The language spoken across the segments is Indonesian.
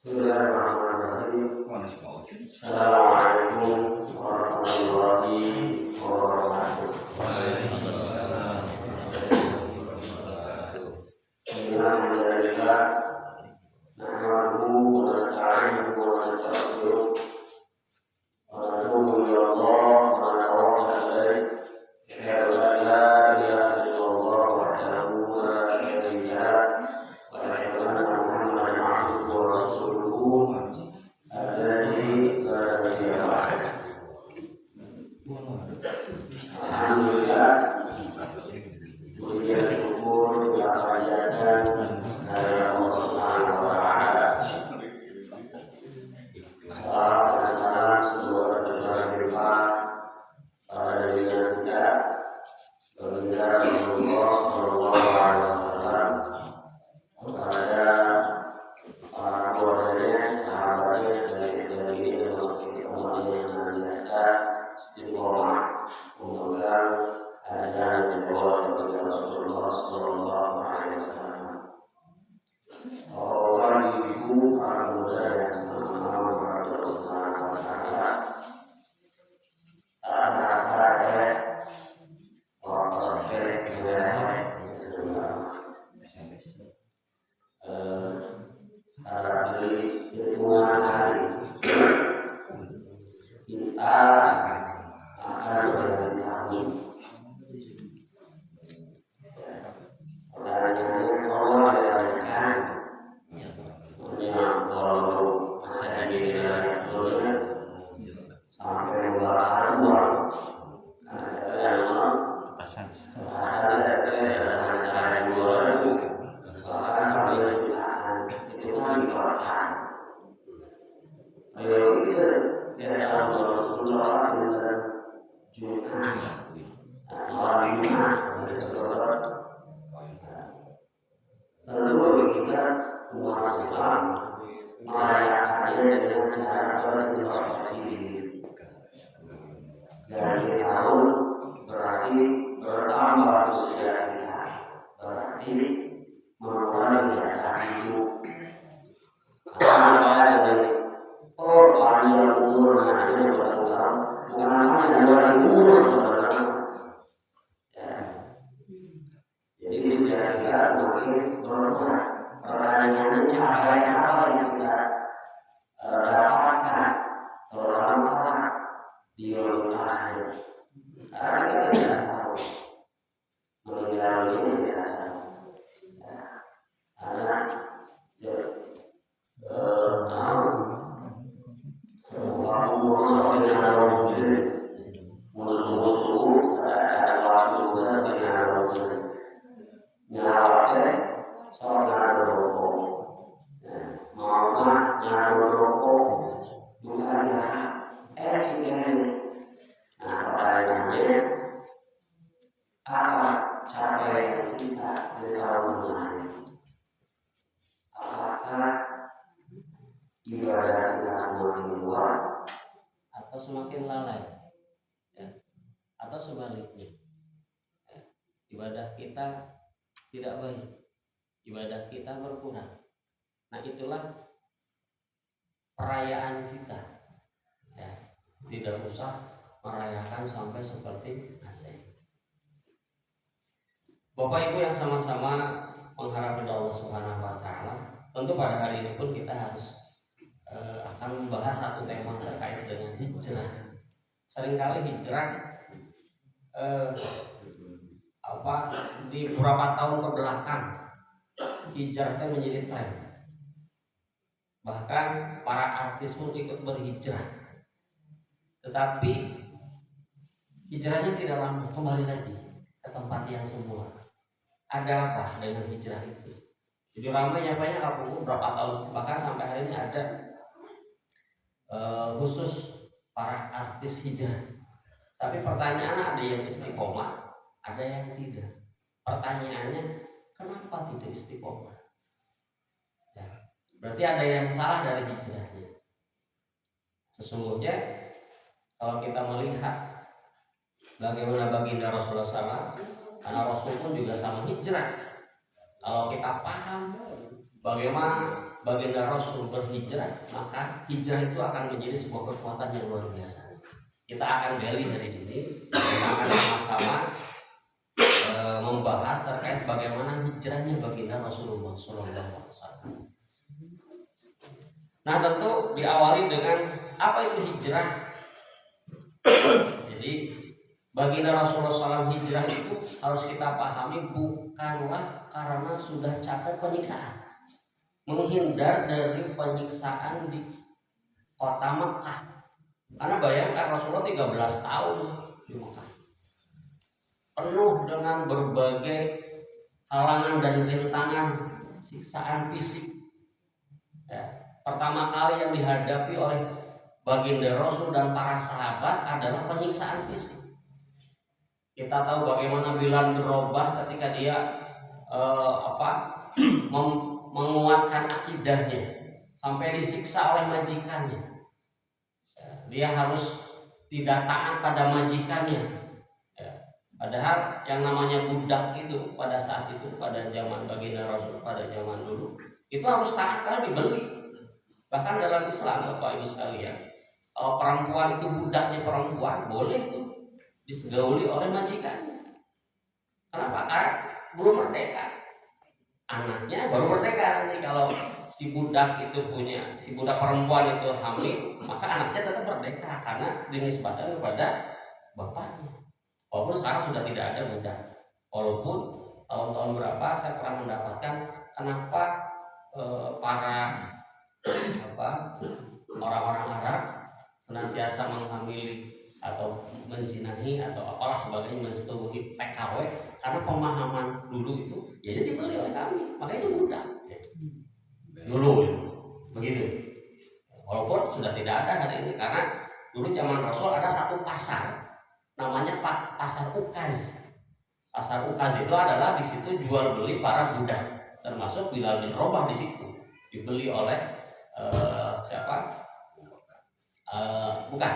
Bismillahirrahmanirrahim. Assalamualaikum warahmatullahi wabarakatuh. Alhamdulillah, nahmaduhu wa nasta'inuhu wa nastaghfiruh wa natubu ilallah wa natawakkal alaih. Asyhadu an la ilaha illallah wahdahu la syarika lah wa asyhadu anna Muhammadan abduhu wa rasuluhu alladzi la nabiyya ba'dahu. Alhamdulillah, puji dan syukur yang panjatkan dari Allah Subhanahu wa Ta'ala. Salam dan salam semoga tercurah berlimpah pada diri kita, baginda Rasulullah Shallallahu Alaihi Wasallam, kepada para keluarganya, sahabatnya, dan ini termasuk umat yang senantiasa istiqomah memegang ajaran dan doa dari Rasulullah Shallallahu Alaihi Wasallam. Orang ibu, para muda yang sama-sama kepada Allah Subhanahu Wa Taala, ada saya orang kafir ada di lingkungan hari kita akan berinteraksi. Pertanyaannya Allah adakan yang kalau masih ada di dalam dunia sampai beberapa bulan ada yang pasal dari masalah dua bahkan sampai jutaan itu kan dikeluarkan. Ayo kita tidak tahu Rasulullah dan Jumat orang Jumat tentu bagi kita umat Islam merayakannya dengan cara berintrospeksi diri. Dari tahun berarti bertambah usia kita, berarti mengurangi daya hidup. Ada dari panjang umurnya ini bertambah, bukan hanya mengurangi umur sebenarnya. Jadi usia kita semakin berkurang. Pertanyaannya caranya apa yang kita dapatkan terutama di dunia akhir. Karena kita tidak tahu meninggal ini tidak tahu. Karena tahu semua umur sampai dengan mungkin musuh-musuh ada waktu sampai dengan mungkin nyawanya seorang rokok, mama nyala rokok, bukan cincin. Nah, pertanyaannya apa cara kita di tahun ini? Apakah ibadah kita semakin kuat atau semakin lalai, ya, atau sebaliknya, ya, ibadah kita tidak baik, ibadah kita berkurang. Nah, itulah perayaan kita, ya. Tidak usah merayakan sampai seperti Masehi. Bapak Ibu yang sama-sama mengharap kepada Allah Subhanahu Wa Taala, tentu pada hari ini pun kita harus akan membahas satu tema terkait dengan hijrah. Seringkali hijrah di beberapa tahun ke belakang hijrah itu menjadi tren. Bahkan para artis pun ikut berhijrah. Tetapi hijrahnya tidak lama, kembali lagi ke tempat yang semula. Ada apa dengan hijrah itu? Jadi ramai yang banyak berapa tahun, bahkan sampai hari ini ada khusus para artis hijrah. Tapi pertanyaannya ada yang istiqomah, ada yang tidak. Pertanyaannya, kenapa tidak istiqomah? Ya, berarti ada yang salah dari hijrahnya. Sesungguhnya kalau kita melihat bagaimana baginda Rasulullah SAW, karena Rasul pun juga sama hijrah. Kalau kita paham bagaimana baginda Rasul berhijrah, maka hijrah itu akan menjadi sebuah kekuatan yang luar biasa. Kita akan gali dari sini, kita akan sama-sama membahas terkait bagaimana hijrahnya baginda Rasulullah SAW. Nah, tentu diawali dengan apa itu hijrah. Jadi baginda Rasulullah SAW hijrah itu harus kita pahami bukanlah karena sudah capek penyiksaan, menghindar dari penyiksaan di kota Mekah. Karena bayangkan Rasulullah 13 tahun di Mekah, penuh dengan berbagai halangan dan rintangan, siksaan fisik. Ya, pertama kali yang dihadapi oleh baginda Rasul dan para sahabat adalah penyiksaan fisik. Kita tahu bagaimana Bilal bin Rabah ketika dia menguatkan akidahnya sampai disiksa oleh majikannya. Dia harus tidak taat pada majikannya. Padahal yang namanya budak itu pada saat itu, pada zaman baginda Rasul, pada zaman dulu itu harus taat karena dibeli. Bahkan dalam Islam, Bapak Ibu sekalian, kalau perempuan itu budaknya perempuan, boleh itu disegauli oleh majikannya. Kenapa? Karena belum merdeka. Anaknya baru merdeka nanti. Kalau si budak itu punya, si budak perempuan itu hamil, maka anaknya tetap merdeka karena dinisbatkan kepada bapaknya. Walaupun sekarang sudah tidak ada budak. Walaupun tahun-tahun berapa saya pernah mendapatkan kenapa para orang-orang Arab senantiasa menghamili atau menjinahi atau apalah sebagainya, mensetubuhi PKW, karena pemahaman dulu itu ya jadi dibeli oleh kami, makanya itu budak dulu begitu. Walaupun sudah tidak ada hari ini, karena dulu zaman Rasul ada satu pasar namanya pasar Ukaz. Pasar Ukaz itu adalah di situ jual beli para budak, termasuk Bilal bin Rabah di situ dibeli oleh bukan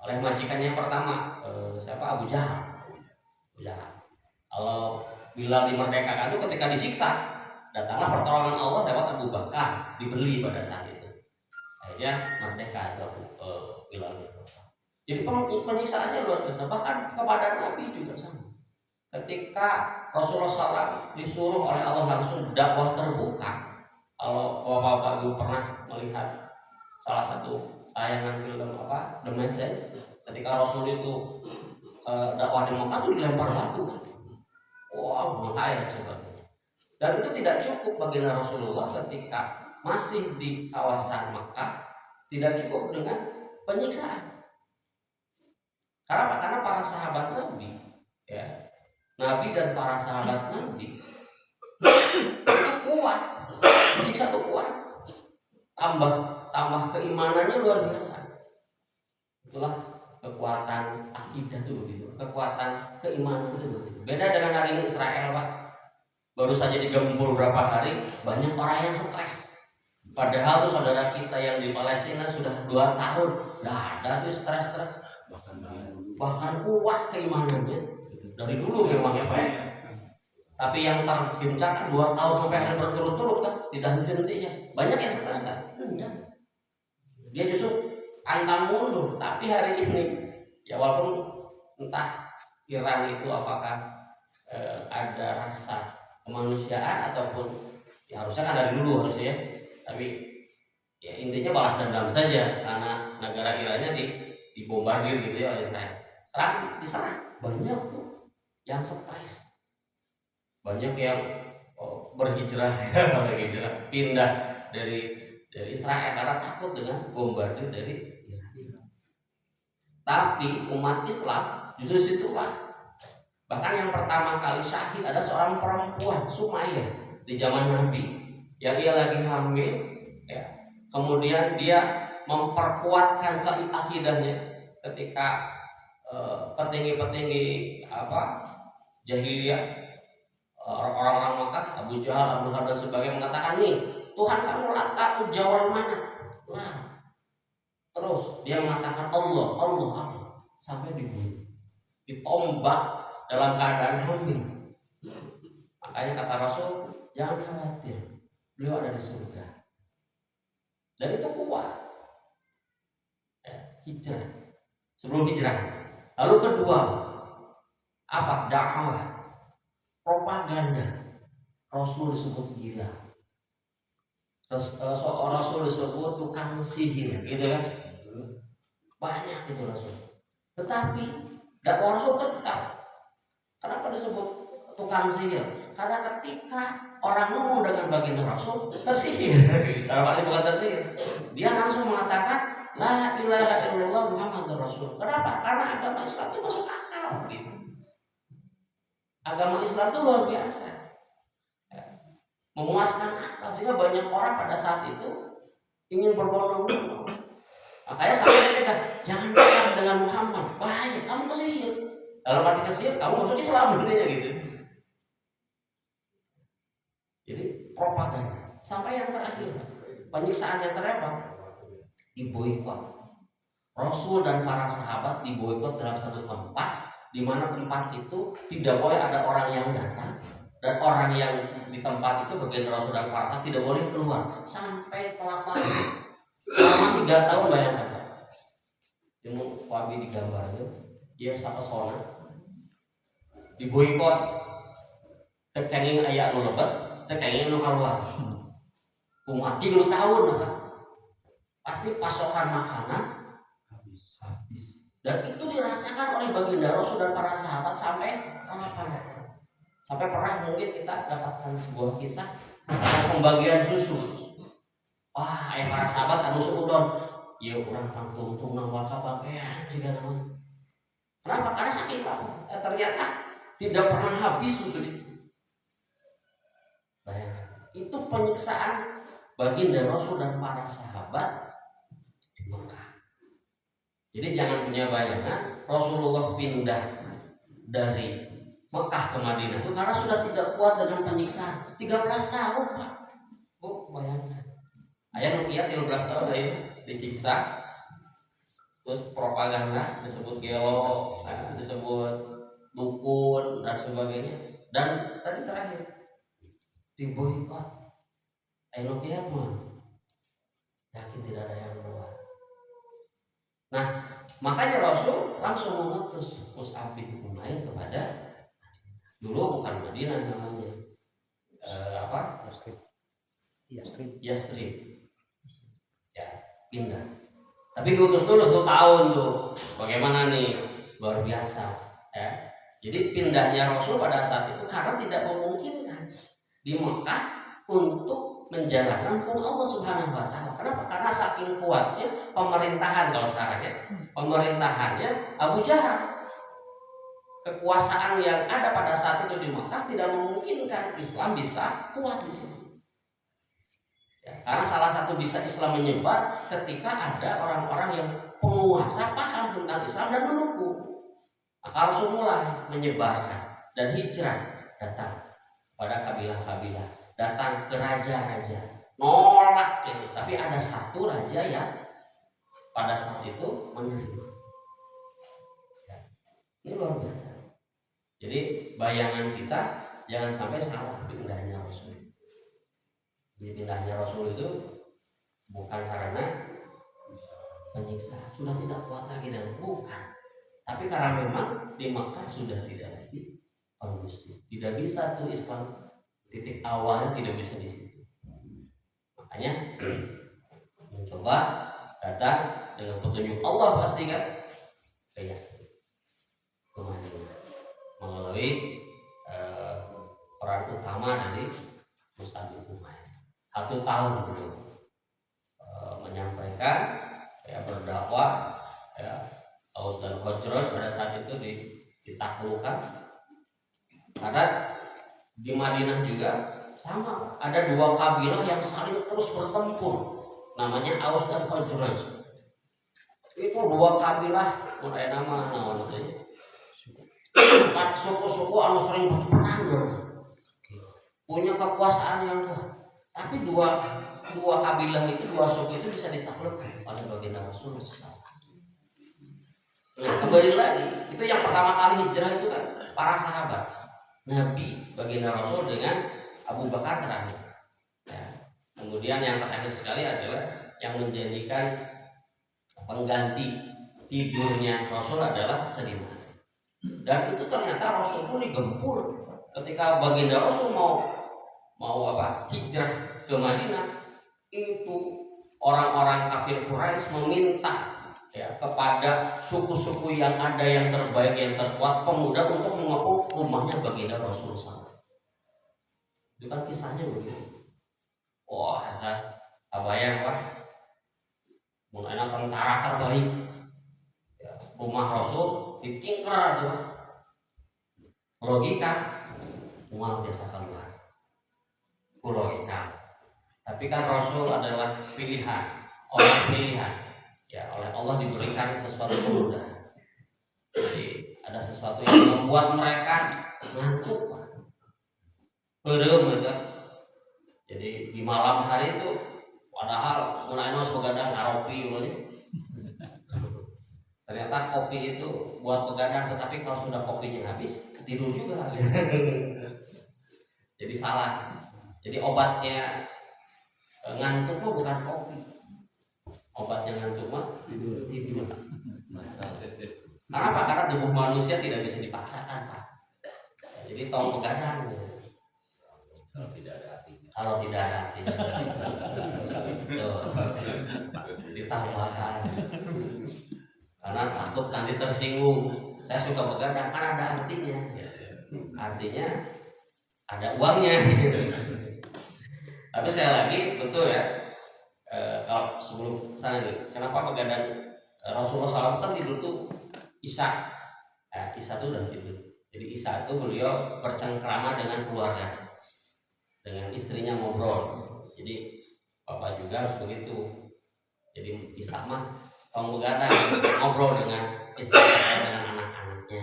oleh majikannya yang pertama, Abu Jahal. Kalau Bilal dimerdekakan itu ketika disiksa, datanglah pertolongan Allah lewat Abu Bakar, dibeli pada saat itu. Akhirnya merdeka itu Bilal bin Rabah. Jadi penyiksaannya luar biasa, bahkan kepada Nabi juga sama. Ketika Rasulullah SAW disuruh oleh Allah langsung dakwah terbuka. Kalau Bapak-bapak Ibu pernah melihat salah satu tayangan film The Message, ketika Rasul itu dakwah di Mekah itu dilempar batu. Wow, menghayat sebagainya. Dan itu tidak cukup bagi Rasulullah ketika masih di kawasan Mekah, tidak cukup dengan penyiksaan. Kenapa? Karena para sahabat Nabi, ya, Nabi dan para sahabat Nabi itu kuat, disiksa itu kuat, tambah keimanannya luar biasa. Itulah kekuatan akidah itu begitu, kekuatan keimanan itu begitu. Beda dengan hari ini Israel, Pak. Baru saja digempur berapa hari, banyak orang yang stres. Padahal tuh saudara kita yang di Palestina sudah 2 tahun, nggak ada tuh stres. Bahkan kuat keimanannya dari dulu memang ya Pak. Tapi yang tergencang kan 2 tahun sampai hari berturut-turut kan, tidak henti-hentinya. Banyak yang stres kan? Enggak. Dia justru pantang mundur. Tapi hari ini ya walaupun entah Iran itu apakah ada rasa kemanusiaan ataupun ya harusnya kan dari dulu harusnya ya. Tapi ya intinya balas dendam saja karena negara Irannya dibombardir gitu ya oleh Israel. Sekarang diserang, banyak tuh yang stres, banyak yang berhijrah pindah dari Israel karena takut dengan bombardir dari Iran. Tapi umat Islam justru situ Pak. Bahkan yang pertama kali syahid ada seorang perempuan Sumayyah di zaman Nabi yang ia lagi hamil, ya. Kemudian dia memperkuatkan akidahnya ketika petinggi-petinggi jahiliyah, orang-orang Makkah, Abu Jahal, Abu Lahab dan sebagainya mengatakan, nih Tuhan kamu jawab mana? Nah, terus dia mengatakan Allah sampai dibunuh, ditombak dalam keadaan hamil. Makanya kata Rasul, jangan khawatir, beliau ada di surga. Dan itu kuat. Ya, hijrah. Sebelum hijrah. Lalu kedua, apa? Dakwah, propaganda. Rasul disebut gila. Rasul disebut tukang sihir, gitu kan? Banyak itu Rasul. Tetapi dakwah Rasul tetap. Kenapa disebut tukang sihir? Karena ketika orang ngomong dengan baginda Rasul tersihir. Dalam arti bukan tersihir. Dia langsung mengatakan la ilaha illallah Muhammadur Rasul. Kenapa? Karena agama Islam itu masuk akal. Gitu. Agama Islam itu luar biasa. Memuaskan akal, sehingga banyak orang pada saat itu ingin berbondong-bondong. Makanya sampai mereka jangan dekat dengan Muhammad, bahaya, kamu kesihir. Dalam arti kesihir, kamu masuk Islam gitu. Jadi propaganda. Sampai yang terakhir, penyiksaan yang terakhir, diboikot. Rasul dan para sahabat diboikot dalam satu tempat, di mana tempat itu tidak boleh ada orang yang datang. Dan orang yang di tempat itu bagian Rasul dan para sahabat tidak boleh keluar sampai kelaparan selama 3 tahun. Bayangkan, ilmu wabi digambar itu, dia sampai pesona, diboikot, terkenging ayat nu lebat, terkenging nu keluar, umat 3 tahun maka pasti pasokan makanan habis. Dan itu dirasakan oleh baginda Rasul dan para sahabat sampai kelaparan. Sampai pernah mungkin kita dapatkan sebuah kisah pembagian susu. Wah, ayah para sahabat anu seudon, ya orang tangtung nang waka pakaian juga naon. Kenapa? Karena saking ternyata tidak pernah habis susu itu. Bayangkan, itu penyiksaan baginda Rasul dan para sahabat di Mekah. Jadi jangan punya bayangan Rasulullah pindah dari Mekah ke Madinah itu karena sudah tidak kuat dengan penyiksaan. 13 tahun Pak. Bu, bayangkan. Ayah Nukia 13 tahun ayah disiksa. Terus propaganda disebut gelo, disebut dukun dan sebagainya. Dan tadi terakhir diboikot. Ayah Nukia mah yakin tidak ada yang keluar. Nah, makanya Rasul langsung mengutus Mus'ab bin Umair kepada dulu bukan Madinah namanya, Yasrib. Ya, pindah. Tapi diutus dulu 1 tahun tuh. Bagaimana nih? Luar biasa. Ya. Jadi pindahnya Rasul pada saat itu karena tidak memungkinkan di Mekah untuk menjalankan hukum Allah Subhanahu wa taala. Kenapa? Karena saking kuatnya pemerintahan kalau sekarang ya. Pemerintahannya Abu Jahal. Kekuasaan yang ada pada saat itu di Mekah tidak memungkinkan Islam bisa kuat di sini. Ya, karena salah satu bisa Islam menyebar ketika ada orang-orang yang penguasa paham tentang Islam dan mendukung. Maka Rasul mulai menyebarkan dan hijrah datang pada kabilah-kabilah, datang ke raja-raja, nolak itu. Tapi ada satu raja yang pada saat itu menerima. Ya, ini luar biasa. Jadi bayangan kita jangan sampai salah pindahnya Rasul. Jadi pindahnya Rasul itu bukan karena penyiksaan sudah tidak kuat lagi dan bukan, tapi karena memang di Makkah sudah tidak lagi kondusif. Tidak bisa tuh Islam, titik awalnya tidak bisa di situ. Makanya mencoba datang dengan petunjuk Allah pasti kan ke Yasrib, ke Madinah, melalui peran utama dari Mus'ab bin Umair. 1 tahun beliau menyampaikan, berdakwah, Aus dan Khazraj pada saat itu ditaklukkan. Karena di Madinah juga sama, ada 2 kabilah yang saling terus bertempur, namanya Aus dan Khazraj. Itu 2 kabilah mulai nama namanya suku-suku anu sering berperang, punya kekuasaan yang kuat. Tapi dua kabilah itu, 2 suku itu bisa ditaklukkan oleh baginda Rasul. Nah, kembali lagi, itu yang pertama kali hijrah itu kan para sahabat Nabi baginda Rasul dengan Abu Bakar terakhir. Ya. Kemudian yang terakhir sekali adalah yang menjadikan pengganti tidurnya Rasul adalah selimut. Dan itu ternyata Rasul pun digempur ketika baginda Rasul mau hijrah ke Madinah. Itu orang-orang kafir Quraisy meminta kepada suku-suku yang ada yang terbaik, yang terkuat, pemuda untuk mengepung rumahnya baginda Rasul SAW. Itu kan kisahnya begitu. Wah, ada abayang mulai tentara terbaik, rumah Rasul ditingker tuh. Logika umat biasa keluar logika. Tapi kan Rasul adalah pilihan, orang pilihan oleh Allah, diberikan sesuatu kemudahan. Jadi ada sesuatu yang membuat mereka ngantuk, gitu. Jadi di malam hari itu padahal mulai begadang ngaropi gitu. Ternyata kopi itu buat begadang, tetapi kalau sudah kopinya habis tidur juga. Jadi salah. Jadi obatnya ngantuk mah bukan kopi. Obatnya ngantuk mah tidur. Karena apa? Karena tubuh manusia tidak bisa dipaksakan, Pak. Jadi tolong begadang. Kalau tidak ada hatinya. Kalau tidak ada hatinya. Ditambahkan. Karena takut nanti tersinggung. Saya suka begadang, kan ada artinya. Artinya ada uangnya. Tapi saya lagi betul kalau sebelum sana nih, kenapa begadang Rasulullah SAW kan tidur tuh Isya. Isya tuh udah tidur. Jadi Isya itu beliau bercengkrama dengan keluarga, dengan istrinya ngobrol. Jadi bapak juga harus begitu. Jadi Isya mah kalau begadang ngobrol dengan istri, dengan anak-anaknya.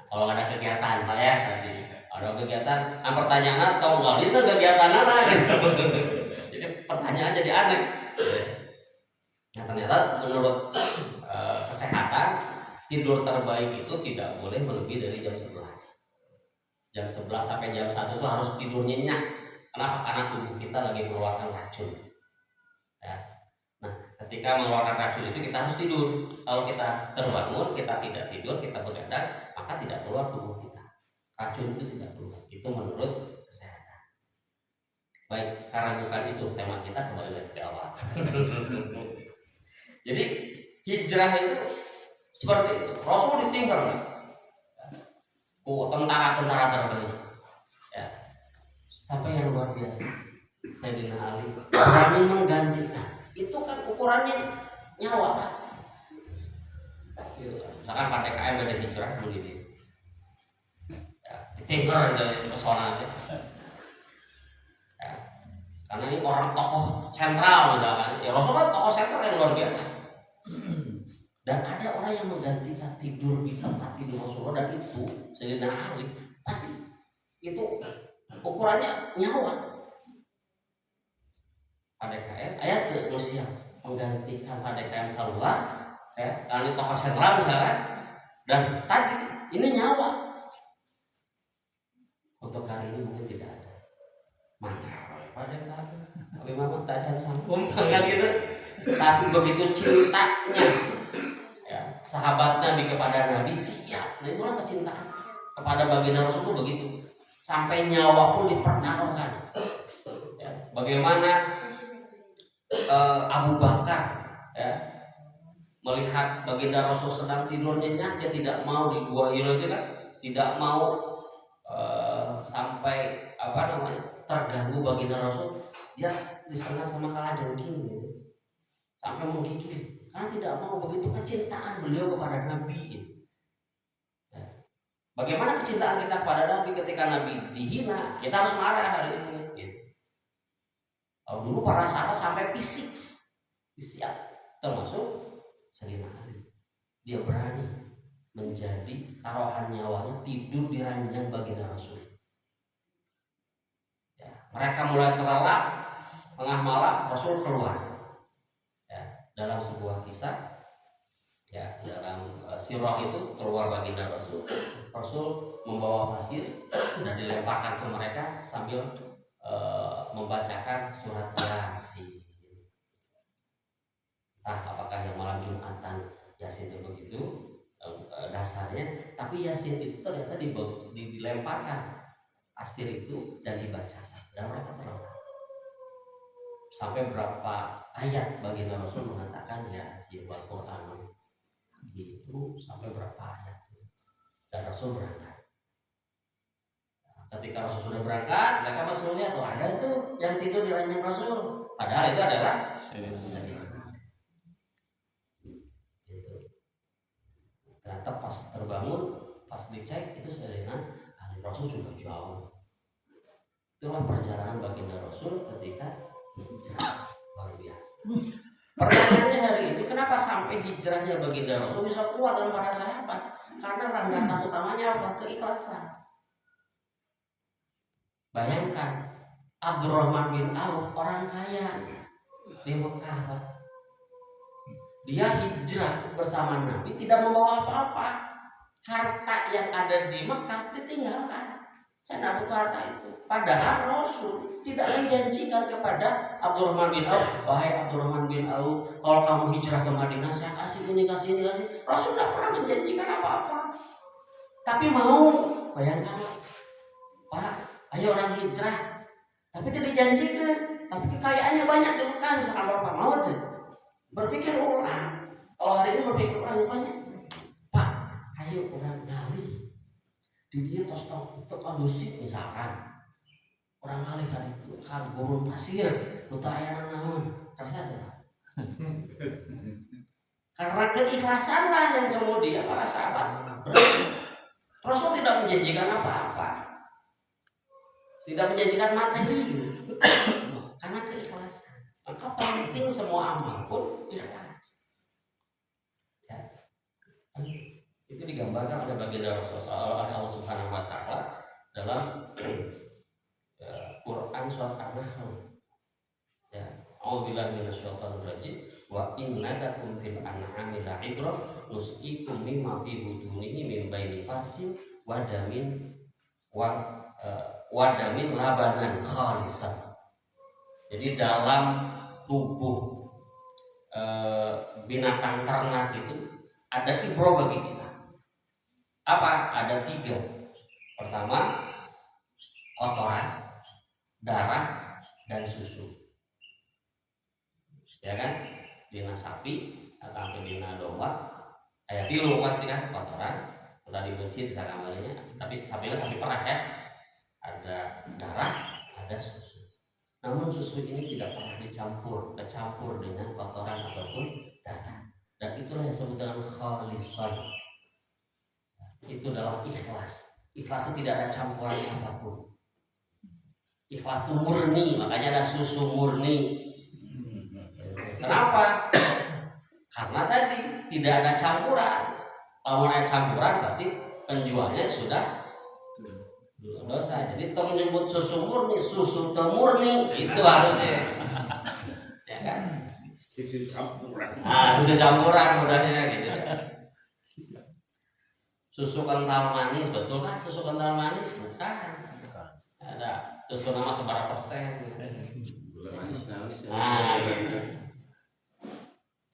Kalau nggak ada kegiatan, Pak tadi ada kegiatan, pertanyaan atau nggak itu kegiatan apa gitu. Jadi pertanyaan jadi aneh. Nah ternyata menurut kesehatan, tidur terbaik itu tidak boleh melebihi dari jam 11. Jam 11 sampai jam 1 itu harus tidur nyenyak. Kenapa? Karena tubuh kita lagi mengeluarkan racun. Ketika mengeluarkan racun itu kita harus tidur. Kalau kita terbangun, kita tidak tidur, kita begadang, maka tidak keluar tubuh kita. Racun itu tidak keluar. Itu menurut kesehatan. Baik, karena bukan itu tema kita, kembali lagi ke awal. Jadi hijrah itu seperti itu. Rasul ditinggal. Tentara-tentara terbaik. Sampai yang luar biasa. Sayyidina Ali berani menggantikan. Itu kan ukurannya nyawa, Pak. Misalkan pada KM ada hijrah begini, ditinggal dari pesona aja. Karena ini orang tokoh sentral misalkan. Rasul kan tokoh sentral yang luar biasa. Dan ada orang yang menggantikan tidur di tempat tidur Rasulullah, dan itu Sayyidina Ali pasti itu ukurannya nyawa. PDKM ayat manusia menggantikan PDKM keluar kali tokoh sentral misalkan, dan tadi ini nyawa. Untuk hari ini mungkin tidak ada mana PDKM tapi memang tak ada sambung kan gitu. Tapi begitu cintanya sahabat Nabi kepada Nabi siap. Nah itulah kecintaan kepada baginda Rasul itu begitu, sampai nyawa pun dipertaruhkan. Bagaimana Abu Bakar melihat baginda Rasul sedang tidur nyenyak, dia tidak mau dibuai itu kan, tidak mau sampai terganggu baginda Rasul, dia disengat sama kalajengking gitu, sampai menggigil karena tidak mau. Begitu kecintaan beliau kepada Nabi. Bagaimana kecintaan kita kepada Nabi ketika Nabi dihina, kita harus marah hari ini. Dulu para sahabat sampai fisik, termasuk Sayyidina Ali. Dia berani menjadi taruhan nyawanya tidur di ranjang baginda Rasul. Mereka mulai terlelap, tengah malam Rasul keluar. Dalam sebuah kisah, dalam sirah itu keluar baginda Rasul. Rasul membawa pasir dan dilemparkan ke mereka sambil membacakan surat Yasin. dasarnya, tapi Yasin itu ternyata dilemparkan pasir itu dan dibacakan dan mereka terlempar. Sampai berapa ayat baginda Rasul mengatakan Yasin wal Qur'an gitu, sampai berapa ayat dan Rasul berangkat. Ketika Rasul sudah berangkat, mereka masih melihat tuh ada tuh yang tidur di ranjang Rasul, padahal itu adalah Sayyidina. Gitu. Ternyata pas terbangun, pas dicek itu Sayyidina Ali. Rasul sudah jauh. Itulah perjalanan baginda Rasul ketika hijrah, luar biasa. Pertanyaannya hari ini, kenapa sampai hijrahnya baginda Rasul bisa kuat dalam para sahabat? Karena landasan utamanya apa? Keikhlasan. Bayangkan Abdurrahman bin Auf, orang kaya di Mekah, Pak. Dia hijrah bersama Nabi, tidak membawa apa-apa. Harta yang ada di Mekah ditinggalkan. Saya tidak butuh harta itu. Padahal Rasul tidak menjanjikan kepada Abdurrahman bin Auf, wahai Abdurrahman bin Auf, kalau kamu hijrah ke Madinah, saya kasih ini, kasih ini, kasih. Rasul tidak pernah menjanjikan apa-apa. Tapi mau, bayangkan, Pak, ayo orang hijrah, tapi tidak dijanjikan, tapi kekayaannya banyak di Mekah, misalkan Bapak mau tuh berpikir ulang. Kalau hari ini berpikir ulang banyak, Pak, ayo orang ngali di dia tos kondusif misalkan orang ngali hari itu kan gurun pasir, utayanan namun terasa karena keikhlasan lah yang kemudian para sahabat Rasul tidak menjanjikan apa-apa. Tidak menjanjikan materi karena keikhlasan. Maka penting semua amal pun ikhlas. Ya. Itu digambarkan oleh baginda Rasulullah oleh Allah Subhanahu wa taala dalam Quran surat An-Nahl. Ya, A'udzubillahi minasyaitonir rajim. Wa inna lakum fil an'ami la'ibrah nusqikum mimma fi butunihi min baini farsin wa damin wadamin labanan khalisan. Jadi dalam tubuh binatang ternak itu ada ibrah bagi kita. Apa? Ada 3. Pertama, kotoran, darah, dan susu. Ya kan? Dina sapi atau dina domba, ayat 3 pasti kan kotoran, tadi benci bisa kamarnya. Tapi sapinya sapi perah ya. Ada darah, ada susu. Namun susu ini tidak pernah kecampur dengan kotoran ataupun darah. Dan itulah yang disebut dengan khalisan. Itu adalah ikhlas. Ikhlas itu tidak ada campuran apapun. Ikhlas itu murni, makanya ada susu murni. Kenapa? Karena tadi tidak ada campuran. Kalau ada campuran berarti penjualnya sudah dosa. Jadi tong nyebut susu murni, susu temurni itu harusnya. Ya kan? Susu campuran. Susu campuran mudahnya gitu. Susu kental manis, betul kan? Susu kental manis bukan. Ada susu nama seberapa persen? Manis. Gitu.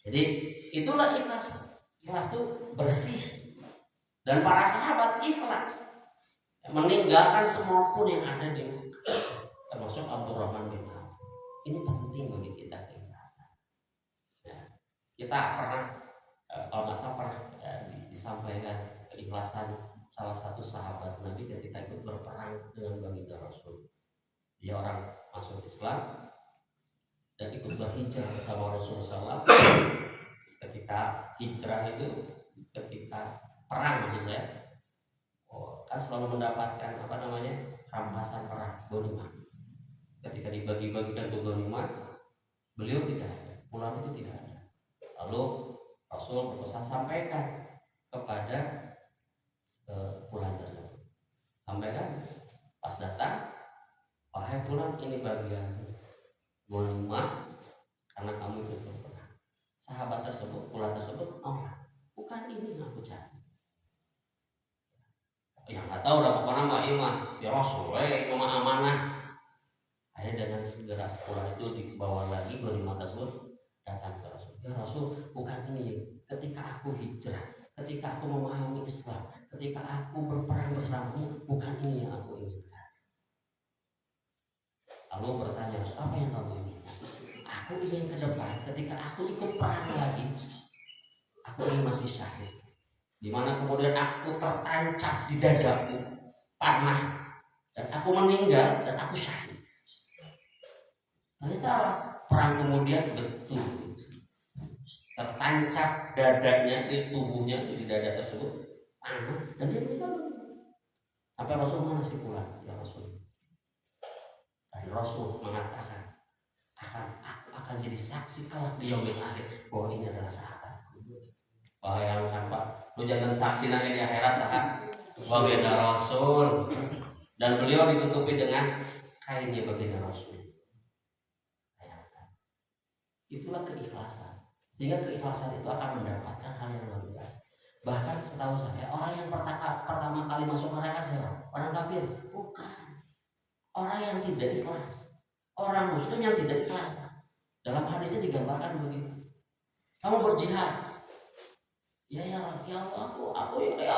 Jadi itulah ikhlas. Ikhlas itu bersih. Dan para sahabat ikhlas meninggalkan semua pun yang ada di Mekah, termasuk Abdurrahman bin Auf. Ini penting bagi kita keikhlasan. Ya, kita pernah kalau nggak salah pernah disampaikan keikhlasan salah satu sahabat Nabi ketika ikut berperang dengan baginda Rasul. Dia orang masuk Islam dan ikut berhijrah bersama Rasulullah SAW. Ketika hijrah itu, ketika perang maksud saya, kan selalu mendapatkan rampasan perang ghanimah. Ketika dibagi-bagikan ke ghanimah, beliau tidak ada, pulang itu tidak ada. Lalu Rasul berpesan sampaikan kepada pulang tersebut. Sampaikan pas datang, wahai pulang ini bagian ghanimah karena kamu ikut berperang. Sahabat tersebut, pulang tersebut, bukan ini yang aku cari. Ya nggak tahu dah pokoknya mah imah ya Rasul imah amanah. Akhirnya dengan segera sekolah itu dibawa lagi ghanimah tersebut datang ke Rasul. Ya Rasul bukan ini. Ketika aku hijrah ketika aku memahami Islam, ketika aku berperang bersamamu, bukan ini yang aku inginkan. Lalu bertanya, apa yang kamu inginkan? Aku ingin ke depan ketika aku ikut perang lagi, aku ingin mati syahid, di mana kemudian aku tertancap di dadaku panah dan aku meninggal dan aku syahid. Ternyata apa? Perang kemudian betul tertancap dadanya di tubuhnya, di dada tersebut panah dan dia meninggal. Sampai Rasul mengasih pulang, ya Rasul. Dan Rasul mengatakan aku akan jadi saksi kelak di yaumil akhir bahwa ini adalah sahabatku. Bayangkan Pak, lu jangan saksi nanti di akhirat saat baginda Rasul dan beliau ditutupi dengan kainnya baginda Rasul. Bayangkan. Itulah keikhlasan. Sehingga keikhlasan itu akan mendapatkan hal yang lebih baik. Bahkan setahu saya orang yang pertama kali masuk neraka siapa? Orang kafir? Bukan. Orang yang tidak ikhlas. Orang muslim yang tidak ikhlas. Dalam hadisnya digambarkan begitu. Kamu berjihad. Ya Allah, ya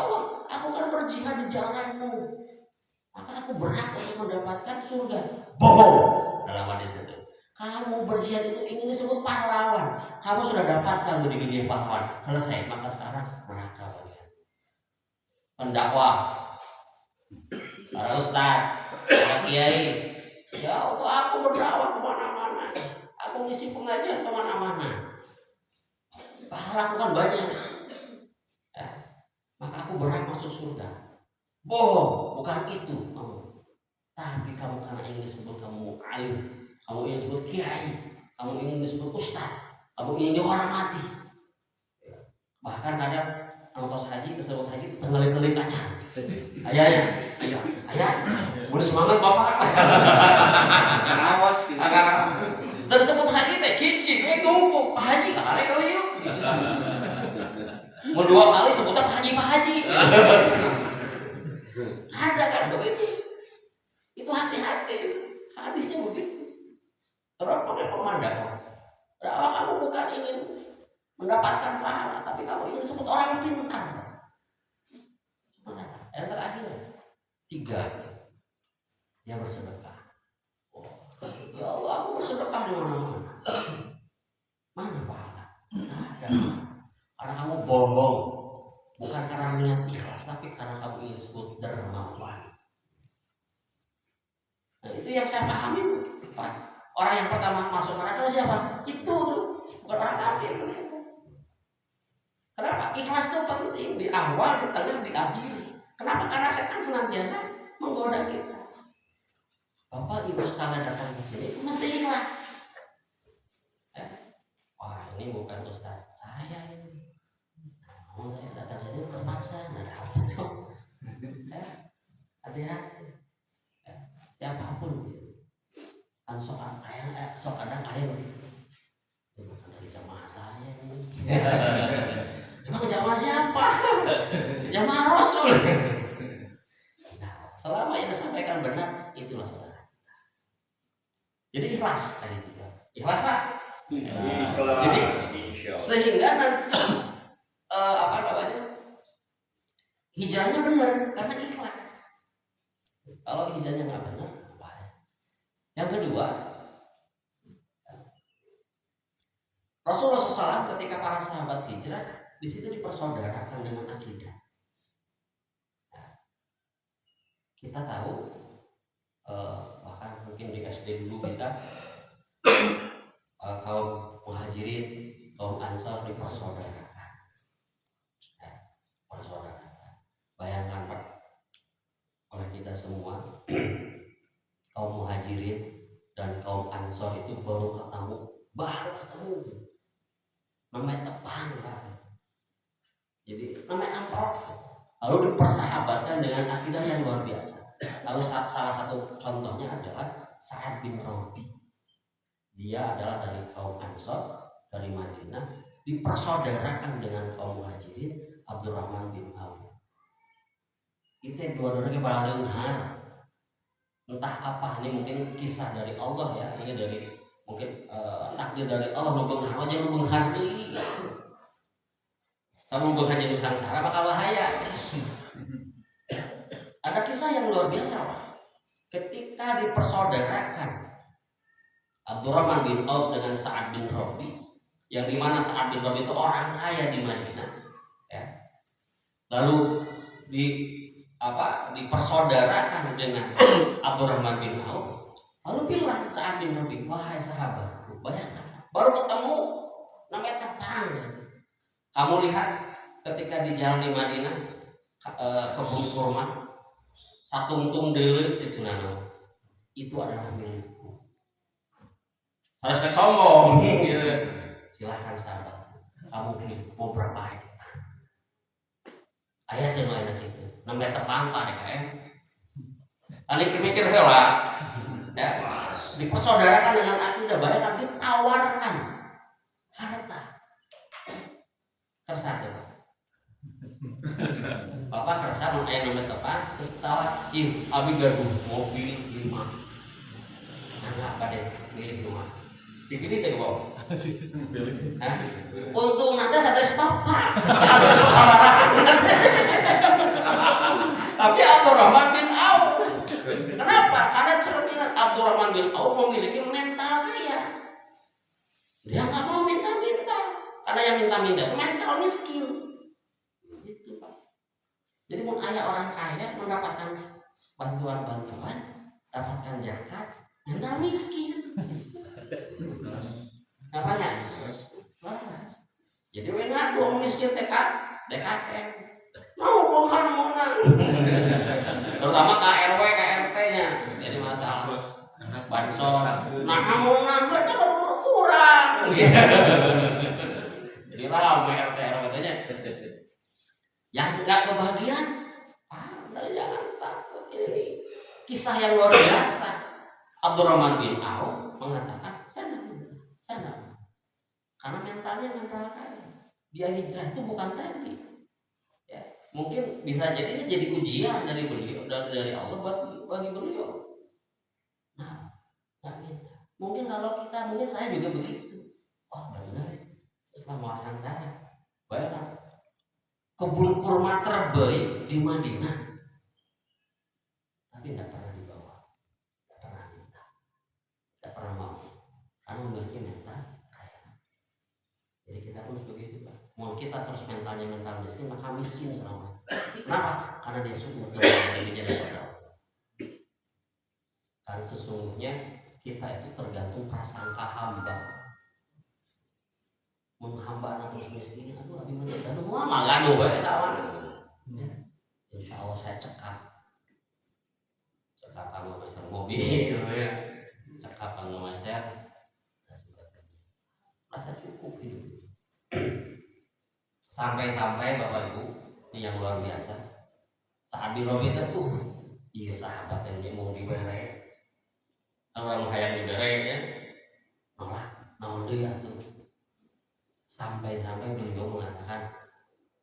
Allah, aku kan berjihad di jalanmu. Maka aku berhak untuk mendapatkan surga. Bohong. Dalam hadis itu. Kamu berjihad itu ingin disebut pahlawan. Kamu sudah dapatkan di dunia pahlawan. Selesai, maka sekarang neraka bagian. Pendakwah, para ustaz, para kiai. Ya Allah, aku berdakwah kemana-mana. Aku ngisi pengajian kemana-mana. Pahala aku kan banyak. Ya, maka aku berhak masuk surga. Bohong, bukan itu kamu. Tapi kamu karena ingin disebut kamu alim, kamu ingin disebut kiai, kamu ingin disebut ustaz, kamu ingin dihormati. Bahkan kadang ongkos haji, kesebut haji tenggelik-gelik aja. Ayah, boleh semangat bapak. Awas gitu. Dan disebut haji teh cincin, tunggu Pak Haji, kali kali yuk. Mau 2 kali sebutnya Pak Haji. Ada kan begitu? Itu hati-hati. Hadisnya begitu. Terus pakai pemandangan. Bahwa kamu bukan ingin mendapatkan pahala, tapi kamu ingin disebut orang pintar. Yang terakhir 3, dia bersedekah. Ya Allah, aku bersedekah di mana-mana. Mana pahala? Ada. Karena kamu bohong, bukan karena niat ikhlas, tapi karena kamu ingin disebut dermawan. Nah, itu yang saya pahami. Orang yang pertama masuk neraka siapa? Itu bukan orang kafir. Kenapa? Ikhlas itu penting di awal, di tengah, di akhir. Kenapa? Karena setan senantiasa menggoda kita. Bapak Ibu sekalian datang ke sini mesti ikhlas. Wah, ini bukan ustaz saya ini. Nah, saya datang sini terpaksa, nggak ada apa tuh. Hati-hati. Siapapun gitu. Kan sok kadang ayah begitu. Ini bukan dari jamaah saya ini. Emang jamaah siapa? Jamaah Rasul. Nah, selama yang disampaikan benar, itulah saudara. Jadi ikhlas tadi juga. Ikhlas Pak. Jadi sehingga nanti hijrahnya benar karena ikhlas. Kalau hijrahnya nggak benar, apa ya? Yang kedua, Rasulullah SAW ketika para sahabat hijrah di situ dipersaudarakan dengan akidah. Kita tahu bahkan mungkin di SD dulu kita kaum muhajirin, kaum ansar dipersaudarakan. Persaudarakan. Bayangkan Pak, oleh kita semua kaum muhajirin dan kaum ansar itu baru ketemu namanya tepang Pak. Jadi namanya amrok, lalu dipersahabatkan dengan akidah yang luar biasa. Lalu salah satu contohnya adalah Sa'ad bin Rabi. Dia adalah dari kaum Ansor dari Madinah, dipersaudarakan dengan kaum Muhajirin Abdurrahman bin Auf. Itu dua-duanya balungan. Entah apa, ini mungkin kisah dari Allah ya, ini dari mungkin takdir dari Allah, lu benghar aja lu benghar deui. Kamu bukan jadi sangsara bakal bahaya. Ada kisah yang luar biasa, Pak. Ketika dipersaudarakan Abdurrahman bin Auf dengan Sa'ad bin Rabi, yang dimana Sa'ad bin Rabi itu orang kaya di Madinah, ya. Lalu dipersaudarakan dengan Abdurrahman bin Auf. Lalu bilang Sa'ad bin Rabi, wahai sahabatku, bayangkan baru ketemu namanya tepang. Kamu lihat ketika di jalan di Madinah kebun kurma satungtung deuleu teh cenah itu adalah milikku. Harus kayak sombong gitu. Silahkan sahabat, kamu pilih mau berapa hektar. Ayat yang lain itu namanya tepang Pak DKM. Alik mikir heula ya, dipersaudarakan dengan akidah, bayangkan ditawarkan harta. Kersa tuh Bapak kerasa mau ayah nomor tepat, terus tawar, abi gaduh mau pilih lima, nah apa deh pilih dua, dipilih deh bawah. Untung nanti saya papa, saudara. Tapi Abdurrahman bin Auf, kenapa? Karena cerminan Abdurrahman bin Auf memiliki mental kaya. Dia nggak mau minta-minta, karena yang minta-minta itu mental miskin. Jadi mau ayah orang kaya mendapatkan bantuan-bantuan, dapatkan zakat, mental miskin. Apanya? Waras. Jadi wengan dua miskin DKM. Mau pengharmonan. Terutama KRW, KRT-nya. Jadi masalah bansos. Nah, harmonan mereka berkurang. Jadi ramai RT RW-nya. Yang nggak kebahagiaan, jangan takut. Ini kisah yang luar biasa. Abdurrahman bin Auf mengatakan, saya tidak, karena mentalnya mental kaya. Dia hijrah itu bukan tadi. Ya, mungkin bisa jadi ini jadi ujian dari beliau, dari Allah bagi beliau. Nah, nggak minta. Mungkin kalau kita, mungkin saya juga begitu. Wah benar, Islam muasan saya. Bayangkan. Kebun kurma terbaik di Madinah, tapi tidak pernah dibawa, tidak pernah minta, tidak pernah mau, karena memiliki mental kaya. Jadi kita pun begitu Pak. Mau kita terus mentalnya mental miskin, maka miskin selama. Kenapa? Karena dia sungguh dengan dirinya daripada Allah. Karena sesungguhnya kita itu tergantung prasangka hamba. Menghamba anak terus miskin, aduh abi menit, aduh mama gaduh bae kawan. Ya. Insya Allah saya cekap anu meser mobil ya. Cekap anu meser rasa cukup hidup. Sampai-sampai Bapak Ibu, ini yang luar biasa. Sa'ad bin Rabi itu iya sahabat yang mau dibere. Orang hayang dibere ya. Malah naon deui atuh. Sampai-sampai beliau mengatakan,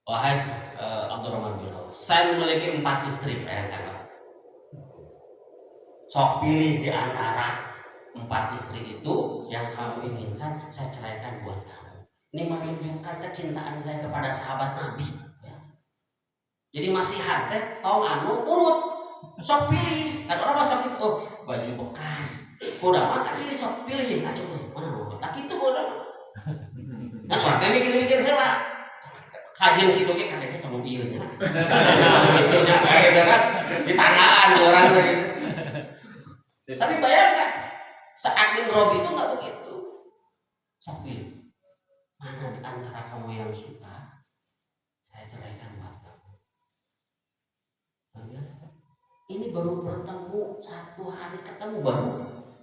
wahai Abdurrahman bin Auf, saya memiliki 4 istri, sok pilih di antara 4 istri itu yang kamu inginkan, saya ceraikan buat kamu. Ini menunjukkan kecintaan saya kepada sahabat Nabi. Ya. Jadi masih hati, tong anu urut, sok pilih. Kan orang sok itu, baju bekas, udah makan ini sok pilih, nah coba mana laki itu udah. Kan orang teh mikir-mikir heula. Kajian kitu ge kadang kamu ieu nya. Gitu nya kayak kan ditanaan orang gitu. Tapi bayangkan Sa'ad bin Rabi itu enggak begitu. Sok pilih. Mana di antara kamu yang suka, saya ceraikan buat kamu. Ini baru bertemu 1 hari ketemu baru.